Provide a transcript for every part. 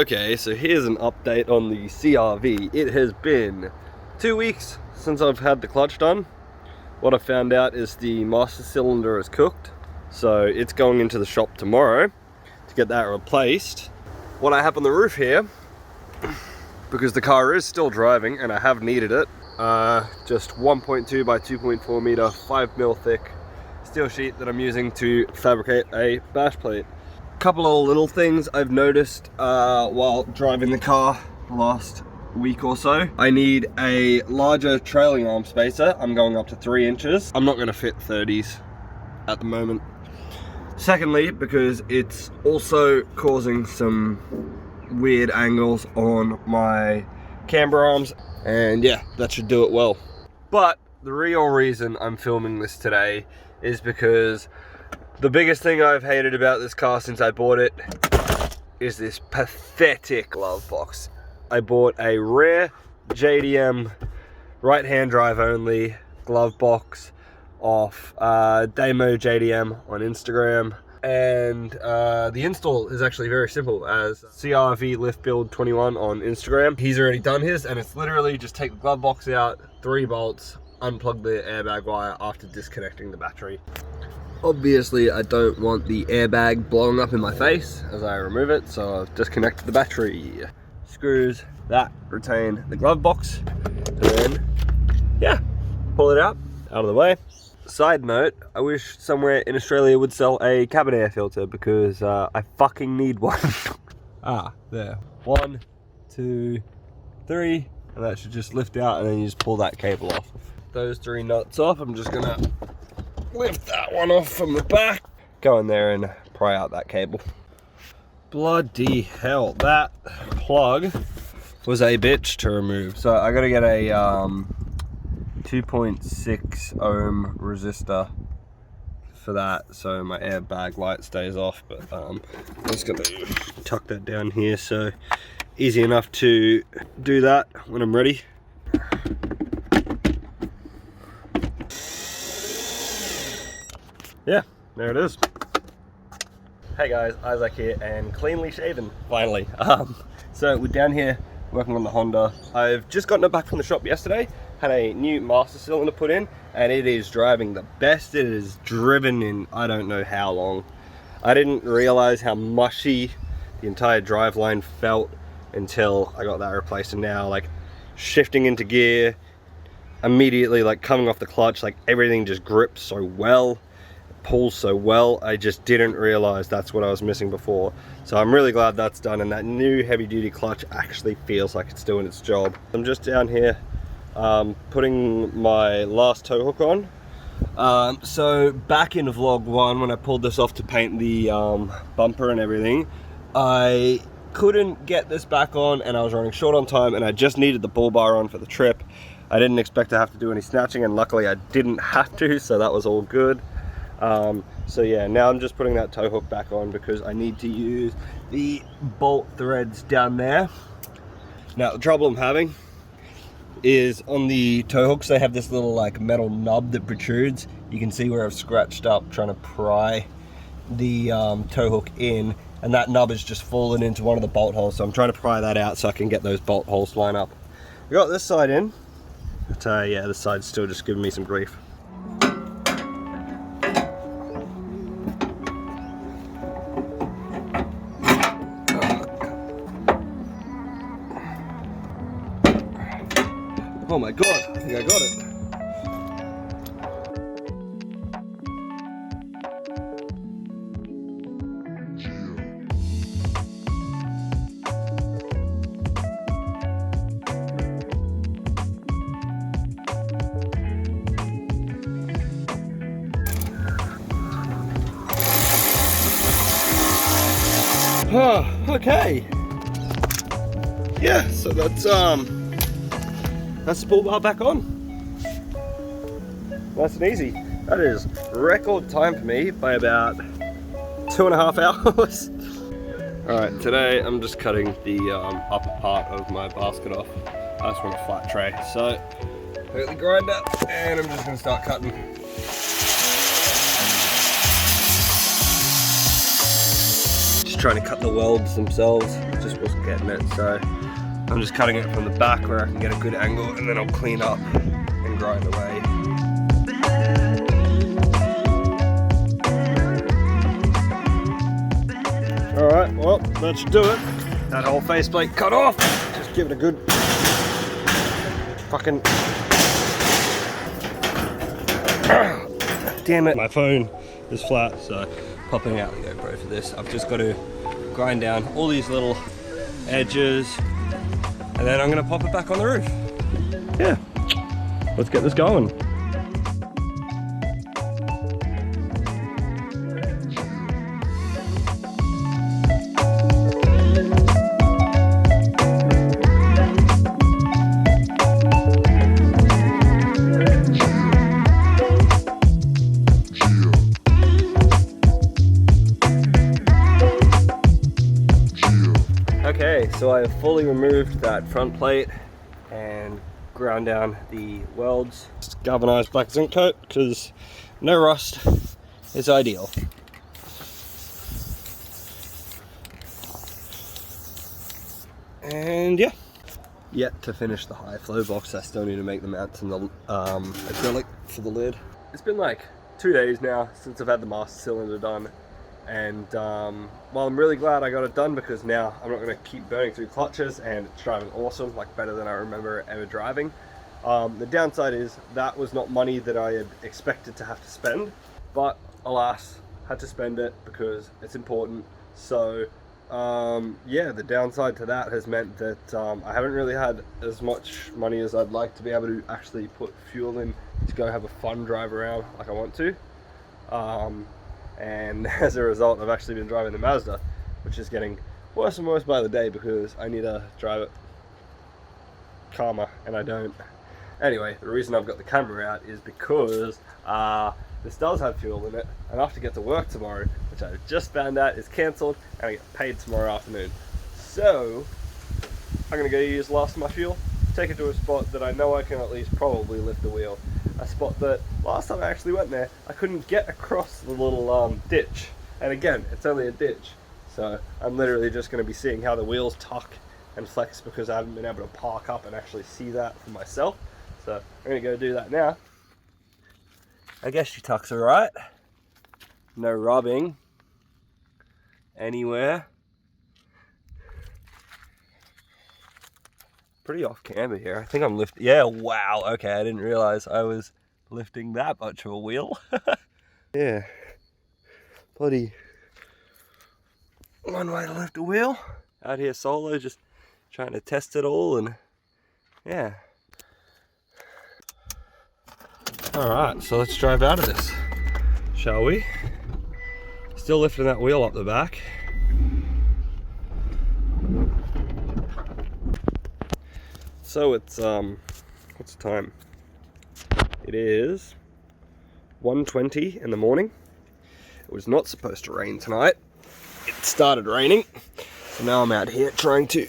Okay, so here's an update on the CRV. It has been 2 weeks since I've had the clutch done. What I found out is the master cylinder is cooked, so it's going into the shop tomorrow to get that replaced. What I have on the roof here, because the car is still driving and I have needed it, just 1.2 by 2.4 meter, 5mm thick steel sheet that I'm using to fabricate a bash plate. Couple of little things I've noticed while driving the car the last week or so. I need a larger trailing arm spacer. I'm going up to 3 inches. I'm not going to fit 30s at the moment. Secondly, because it's also causing some weird angles on my camber arms, and yeah, that should do it well. But the real reason I'm filming this today is because the biggest thing I've hated about this car since I bought it is this pathetic glove box. I bought a rare JDM right-hand drive only glove box off Demo JDM on Instagram, and the install is actually very simple, as CRV Lift Build 21 on Instagram. He's already done his, and it's literally just take the glove box out, 3 bolts, unplug the airbag wire after disconnecting the battery. Obviously, I don't want the airbag blowing up in my face as I remove it, so I've disconnected the battery. Screws that retain the glove box, and then, yeah, pull it out of the way. Side note, I wish somewhere in Australia would sell a cabin air filter, because I fucking need one. There. 1, 2, 3, and that should just lift out, and then you just pull that cable off. Those 3 nuts off, I'm just gonna lift that one off from the back, go in there and pry out that cable. Bloody hell, that plug was a bitch to remove. So I gotta get a 2.6 ohm resistor for that, so my airbag light stays off. But I'm just gonna tuck that down here, so easy enough to do that when I'm ready. Yeah, there it is. Hey guys, Isaac here, and cleanly shaven, finally. So we're down here working on the Honda. I've just gotten it back from the shop yesterday, had a new master cylinder put in, and it is driving the best it has driven in I don't know how long. I didn't realize how mushy the entire driveline felt until I got that replaced, and now like shifting into gear, immediately like coming off the clutch, like everything just grips so well, pulls so well. I just didn't realize that's what I was missing before, so I'm really glad that's done, and that new heavy duty clutch actually feels like it's doing its job. I'm just down here putting my last tow hook on. So back in vlog 1, when I pulled this off to paint the bumper and everything, I couldn't get this back on, and I was running short on time, and I just needed the bull bar on for the trip. I didn't expect to have to do any snatching, and luckily I didn't have to, so that was all good. So yeah, now I'm just putting that tow hook back on because I need to use the bolt threads down there. Now the trouble I'm having is on the tow hooks, they have this little like metal nub that protrudes. You can see where I've scratched up trying to pry the tow hook in, and that nub has just fallen into one of the bolt holes, so I'm trying to pry that out so I can get those bolt holes lined up. I got this side in, but yeah, this side's still just giving me some grief. Oh my god, I think I got it. Okay. Yeah, so that's the bull bar back on. Nice and easy. That is record time for me by about 2.5 hours. Alright, today I'm just cutting the upper part of my basket off. I just want a flat tray. So, take the grinder and I'm just going to start cutting. trying to cut the welds themselves, just wasn't getting it, so I'm just cutting it from the back where I can get a good angle, and then I'll clean up and grind away. Alright, well, that should do it. That whole faceplate cut off. Just give it a good fucking... Damn it. My phone is flat, so popping out the GoPro for this. I've just got to grind down all these little edges, and then I'm gonna pop it back on the roof. Yeah, let's get this going. Okay, so I have fully removed that front plate and ground down the welds. Just galvanized black zinc coat because no rust is ideal. And yeah, yet to finish the high flow box. I still need to make the mounts and the acrylic for the lid. It's been like 2 days now since I've had the master cylinder done. And well, I'm really glad I got it done because now I'm not going to keep burning through clutches, and it's driving awesome, like better than I remember ever driving. The downside is that was not money that I had expected to have to spend, but alas, had to spend it because it's important. So yeah, the downside to that has meant that I haven't really had as much money as I'd like to be able to actually put fuel in to go have a fun drive around like I want to. And as a result, I've actually been driving the Mazda, which is getting worse and worse by the day because I need to drive it calmer, and I don't. Anyway, the reason I've got the Camber out is because this does have fuel in it, and I have to get to work tomorrow, which I just found out is cancelled, and I get paid tomorrow afternoon. So I'm going to go use the last of my fuel, take it to a spot that I know I can at least probably lift the wheel. A spot that last time I actually went there, I couldn't get across the little ditch. And again, it's only a ditch. So I'm literally just going to be seeing how the wheels tuck and flex because I haven't been able to park up and actually see that for myself. So I'm going to go do that now. I guess she tucks alright. No rubbing anywhere. Pretty off camber here. I think I'm lifting. Yeah, wow. Okay, I didn't realize I was lifting that much of a wheel. Yeah. Bloody one way to lift a wheel. Out here solo, just trying to test it all, and yeah. Alright, so let's drive out of this, shall we? Still lifting that wheel up the back. So it's what's the time? It is 1:20 in the morning. It was not supposed to rain tonight. It started raining. So now I'm out here trying to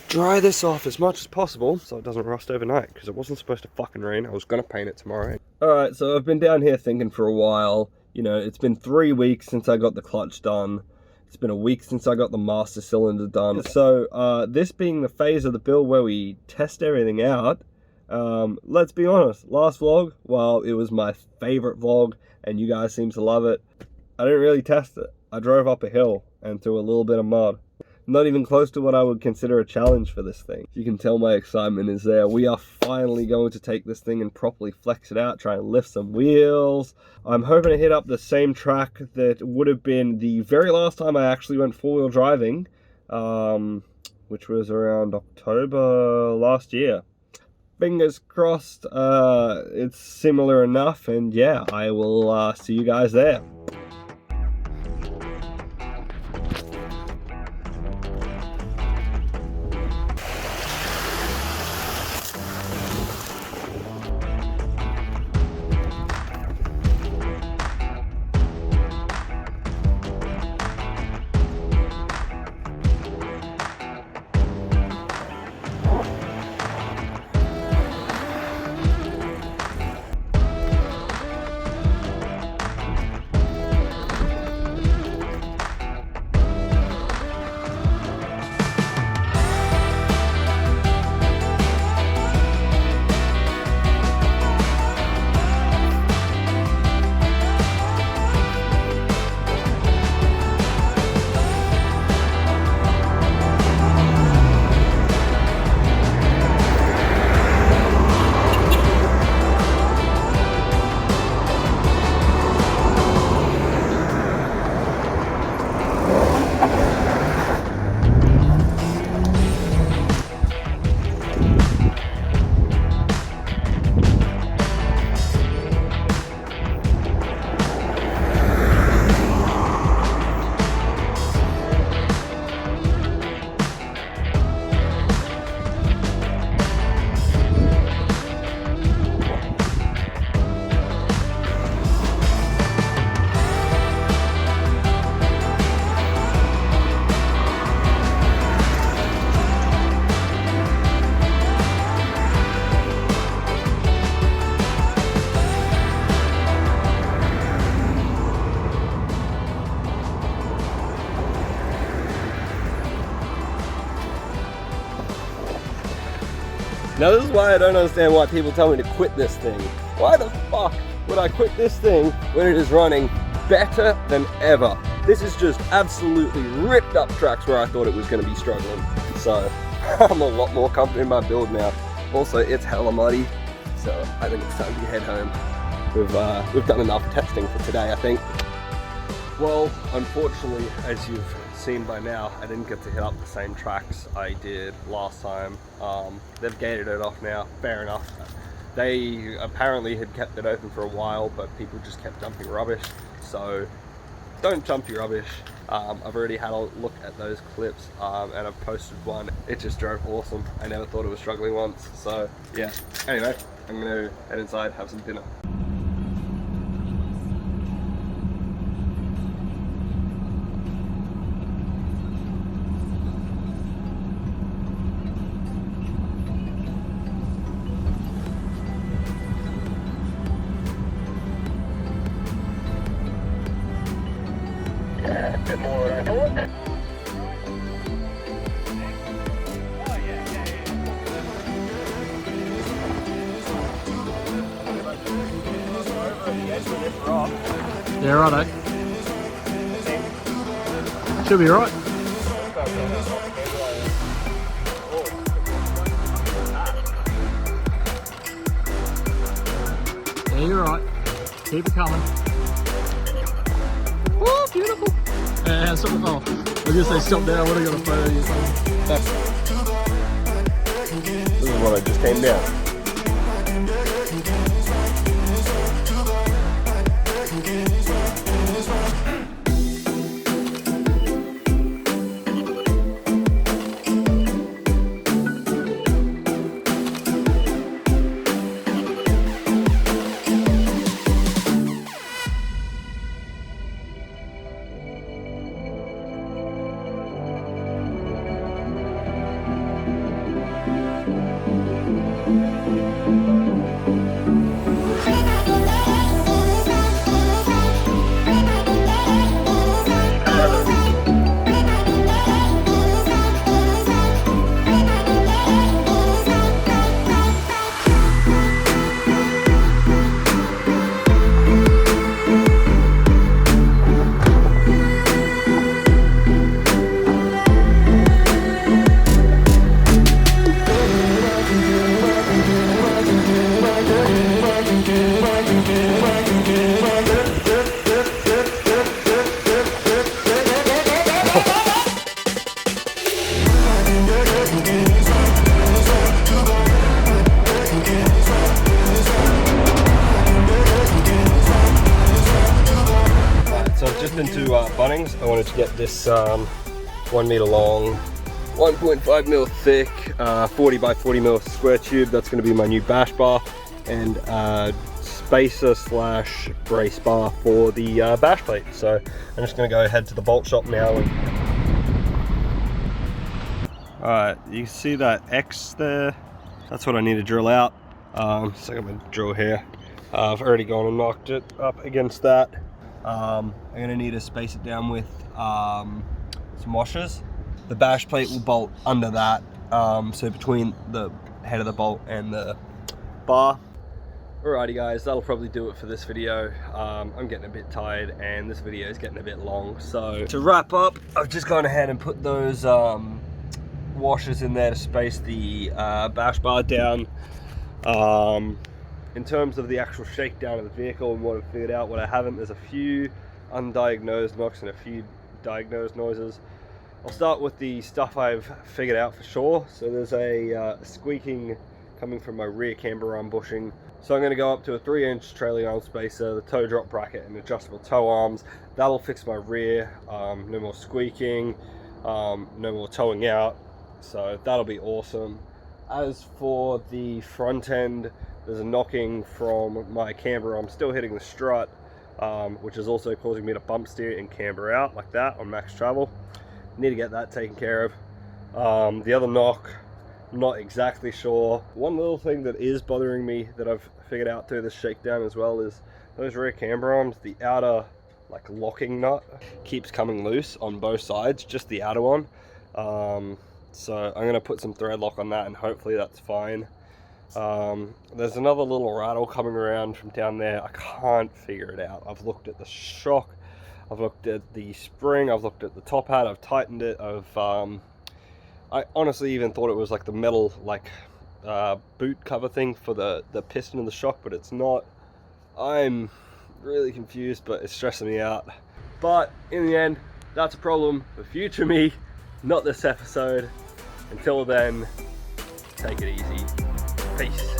dry this off as much as possible so it doesn't rust overnight, because it wasn't supposed to fucking rain. I was gonna paint it tomorrow. Alright, so I've been down here thinking for a while. You know, it's been 3 weeks since I got the clutch done. It's been a week since I got the master cylinder done. So this being the phase of the build where we test everything out, let's be honest, last vlog, while it was my favorite vlog and you guys seem to love it, I didn't really test it. I drove up a hill and through a little bit of mud. Not even close to what I would consider a challenge for this thing. You can tell my excitement is there. We are finally going to take this thing and properly flex it out, try and lift some wheels. I'm hoping to hit up the same track that would have been the very last time I actually went four-wheel driving, which was around October last year. Fingers crossed it's similar enough, and yeah, I will see you guys there. Now this is why I don't understand why people tell me to quit this thing. Why the fuck would I quit this thing when it is running better than ever? This is just absolutely ripped up tracks where I thought it was going to be struggling. So I'm a lot more confident in my build now. Also, it's hella muddy, so I think it's time to head home. We've done enough testing for today, I think. Well, unfortunately, as you've seen by now, I didn't get to hit up the same tracks I did last time. They've gated it off now, fair enough. They apparently had kept it open for a while, but people just kept dumping rubbish. So don't dump your rubbish. I've already had a look at those clips and I've posted one. It just drove awesome. I never thought it was struggling once. So yeah, anyway, I'm gonna head inside, have some dinner. Yeah, righto. Should be right. Yeah, you're right. Keep it coming. Oh, beautiful. Yeah, something. Oh, I was gonna say stop there. I would have got a photo of you. This is what I just came down. Into Bunnings. I wanted to get this 1 meter long, 1.5 mil thick, 40 by 40 mil square tube. That's going to be my new bash bar and spacer slash brace bar for the bash plate. So I'm just going to go head to the bolt shop now. Alright, you see that X there? That's what I need to drill out. So I'm going to drill here. I've already gone and knocked it up against that. I'm going to need to space it down with some washers. The bash plate will bolt under that, so between the head of the bolt and the bar. Alrighty guys, that'll probably do it for this video. I'm getting a bit tired and this video is getting a bit long. So to wrap up, I've just gone ahead and put those washers in there to space the bash bar down. In terms of the actual shakedown of the vehicle and what I've figured out, what I haven't, there's a few undiagnosed knocks and a few diagnosed noises. I'll start with the stuff I've figured out for sure. So there's a squeaking coming from my rear camber arm bushing. So I'm going to go up to a 3-inch trailing arm spacer, the toe drop bracket and adjustable toe arms. That'll fix my rear. No more squeaking, no more towing out. So that'll be awesome. As for the front end, there's a knocking from my camber. I'm still hitting the strut, which is also causing me to bump steer and camber out like that on max travel. Need to get that taken care of. The other knock, I'm not exactly sure. One little thing that is bothering me that I've figured out through this shakedown as well is those rear camber arms, the outer like locking nut keeps coming loose on both sides, just the outer one. So I'm going to put some thread lock on that and hopefully that's fine. There's another little rattle coming around from down there. I can't figure it out. I've looked at the shock, I've looked at the spring, I've looked at the top hat, I've tightened it, I honestly even thought it was like the metal boot cover thing for the piston and the shock, but it's not. I'm really confused, but it's stressing me out. But in the end, that's a problem for future me, not this episode. Until then, take it easy. Peace.